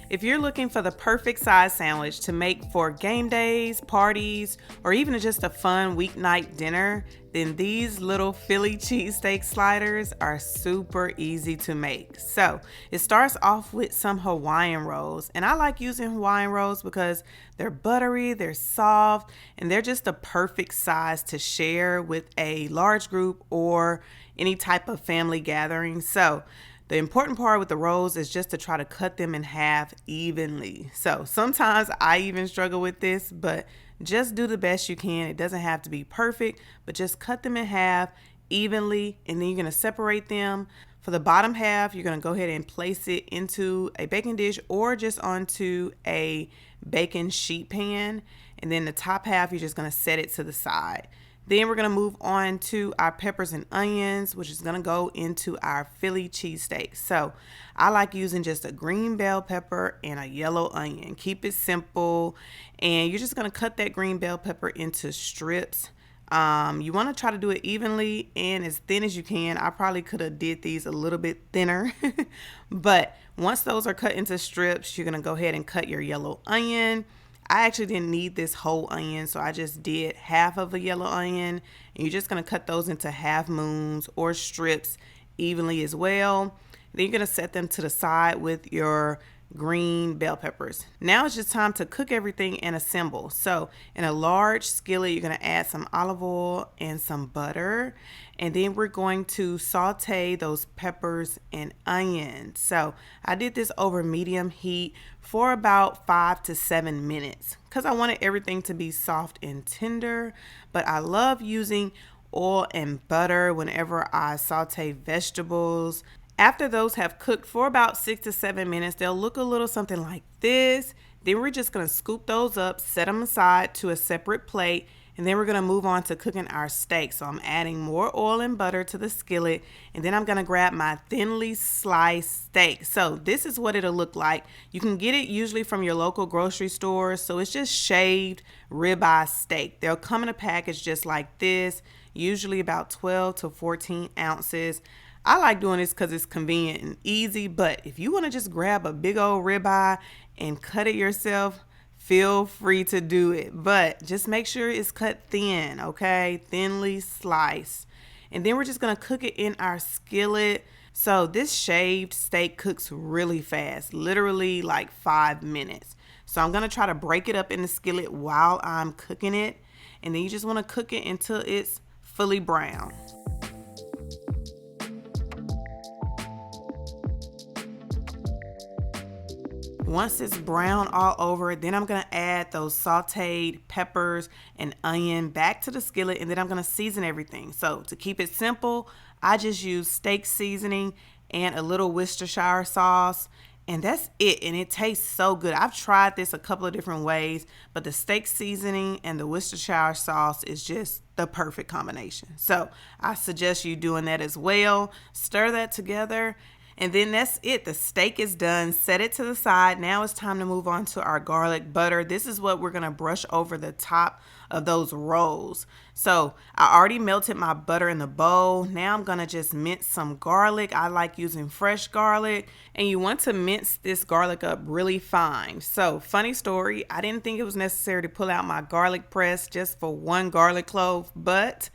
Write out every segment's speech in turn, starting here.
If you're looking for the perfect size sandwich to make for game days, parties, or even just a fun weeknight dinner, then these little Philly cheesesteak sliders are super easy to make. So it starts off with some Hawaiian rolls, and I like using Hawaiian rolls because they're buttery, they're soft, and they're just a perfect size to share with a large group or any type of family gathering. So the important part with the rolls is just to try to cut them in half evenly. So sometimes I even struggle with this, but just do the best you can. It doesn't have to be perfect, but just cut them in half evenly, and then you're going to separate them. For the bottom half, you're going to go ahead and place it into a baking dish or just onto a baking sheet pan. And then the top half, you're just going to set it to the side. Then we're going to move on to our peppers and onions, which is going to go into our Philly cheesesteak. So I like using just a green bell pepper and a yellow onion. Keep it simple. And you're just going to cut that green bell pepper into strips. You want to try to do it evenly and as thin as you can. I probably could have did these a little bit thinner. But once those are cut into strips, you're going to go ahead and cut your yellow onion. I actually didn't need this whole onion, so I just did half of a yellow onion. And you're just going to cut those into half moons or strips evenly as well. Then you're going to set them to the side with your green bell peppers. Now it's just time to cook everything and assemble. So in a large skillet, you're going to add some olive oil and some butter. And then we're going to saute those peppers and onions. So I did this over medium heat for about 5 to 7 minutes because I wanted everything to be soft and tender. But I love using oil and butter whenever I saute vegetables. After those have cooked for about 6 to 7 minutes, they'll look a little something like this. Then we're just going to scoop those up, set them aside to a separate plate, and then we're going to move on to cooking our steak. So I'm adding more oil and butter to the skillet, and then I'm going to grab my thinly sliced steak. So this is what it'll look like. You can get it usually from your local grocery store. So it's just shaved ribeye steak. They'll come in a package just like this, usually about 12 to 14 ounces. I like doing this because it's convenient and easy, but if you want to just grab a big old ribeye and cut it yourself, feel free to do it. But just make sure it's cut thin, okay? Thinly sliced. And then we're just going to cook it in our skillet. So this shaved steak cooks really fast, literally like 5 minutes. So I'm going to try to break it up in the skillet while I'm cooking it. And then you just want to cook it until it's fully brown. Once it's brown all over, then I'm going to add those sauteed peppers and onion back to the skillet, and then I'm going to season everything. So to keep it simple, I just use steak seasoning and a little Worcestershire sauce, and that's it. And it tastes so good. I've tried this a couple of different ways, but the steak seasoning and the Worcestershire sauce is just the perfect combination. So I suggest you doing that as well. Stir that together. And then that's it. The steak is done. Set it to the side. Now it's time to move on to our garlic butter. This is what we're going to brush over the top of those rolls. So I already melted my butter in the bowl. Now I'm going to just mince some garlic. I like using fresh garlic. And you want to mince this garlic up really fine. So funny story, I didn't think it was necessary to pull out my garlic press just for one garlic clove, but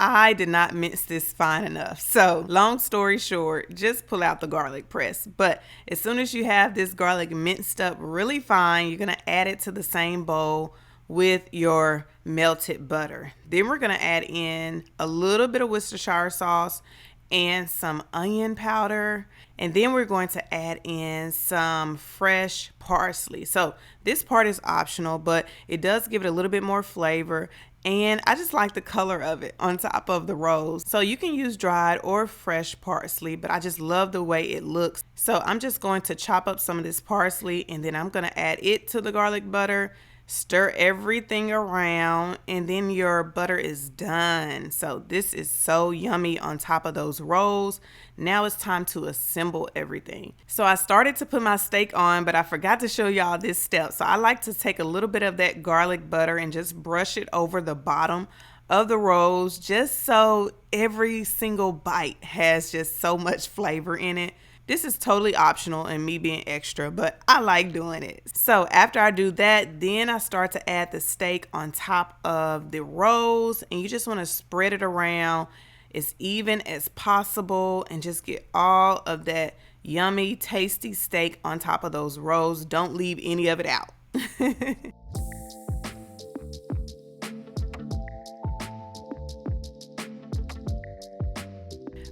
I did not mince this fine enough. So long story short, just pull out the garlic press. But as soon as you have this garlic minced up really fine, you're going to add it to the same bowl with your melted butter. Then we're going to add in a little bit of Worcestershire sauce and some onion powder. And then we're going to add in some fresh parsley. So this part is optional, but it does give it a little bit more flavor. And I just like the color of it on top of the rolls. So you can use dried or fresh parsley, but I just love the way it looks. So I'm just going to chop up some of this parsley, and then I'm going to add it to the garlic butter. Stir everything around, and then your butter is done. So this is so yummy on top of those rolls. Now it's time to assemble everything. So I started to put my steak on, but I forgot to show y'all this step. So I like to take a little bit of that garlic butter and just brush it over the bottom of the rolls, just so every single bite has just so much flavor in it. This is totally optional and me being extra, but I like doing it. So after I do that, then I start to add the steak on top of the rolls, and you just want to spread it around as even as possible and just get all of that yummy, tasty steak on top of those rolls. Don't leave any of it out.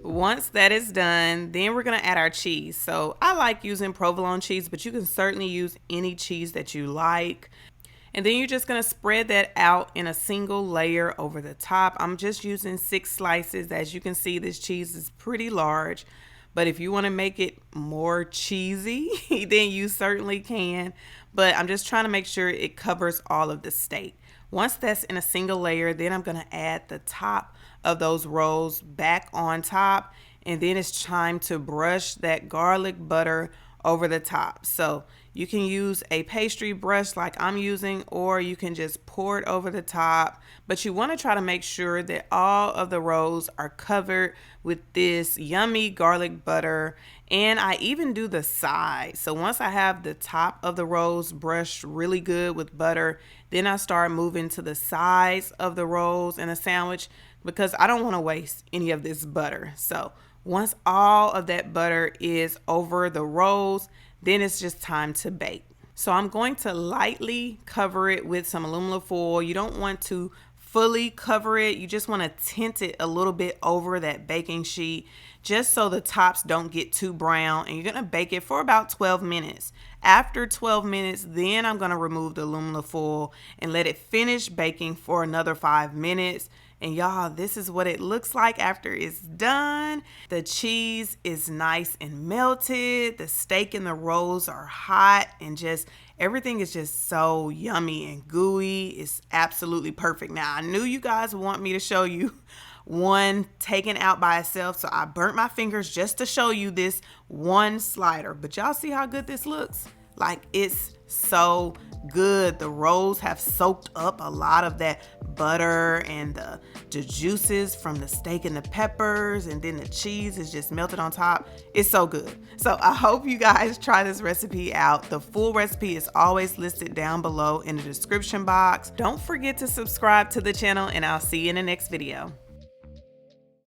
Once that is done, then we're going to add our cheese. So I like using provolone cheese, but you can certainly use any cheese that you like. And then you're just going to spread that out in a single layer over the top. I'm just using 6 slices. As you can see, this cheese is pretty large. But if you want to make it more cheesy, then you certainly can. But I'm just trying to make sure it covers all of the steak. Once that's in a single layer, then I'm going to add the top of those rolls back on top. And then it's time to brush that garlic butter over the top. So you can use a pastry brush like I'm using, or you can just pour it over the top. But you want to try to make sure that all of the rolls are covered with this yummy garlic butter. And I even do the sides. So once I have the top of the rolls brushed really good with butter, then I start moving to the sides of the rolls in a sandwich because I don't want to waste any of this butter. So once all of that butter is over the rolls, then it's just time to bake. So I'm going to lightly cover it with some aluminum foil. You don't want to fully cover it. You just want to tint it a little bit over that baking sheet just so the tops don't get too brown. And you're going to bake it for about 12 minutes. After 12 minutes, then I'm going to remove the aluminum foil and let it finish baking for another 5 minutes. And y'all, this is what it looks like after it's done. The cheese is nice and melted. The steak and the rolls are hot, and just everything is just so yummy and gooey. It's absolutely perfect. Now, I knew you guys want me to show you one taken out by itself, so I burnt my fingers just to show you this one slider. But y'all see how good this looks? Like, it's so good. The rolls have soaked up a lot of that butter and the juices from the steak and the peppers, and then the cheese is just melted on top. It's so good. So I hope you guys try this recipe out. The full recipe is always listed down below in the description box. Don't forget to subscribe to the channel, and I'll see you in the next video.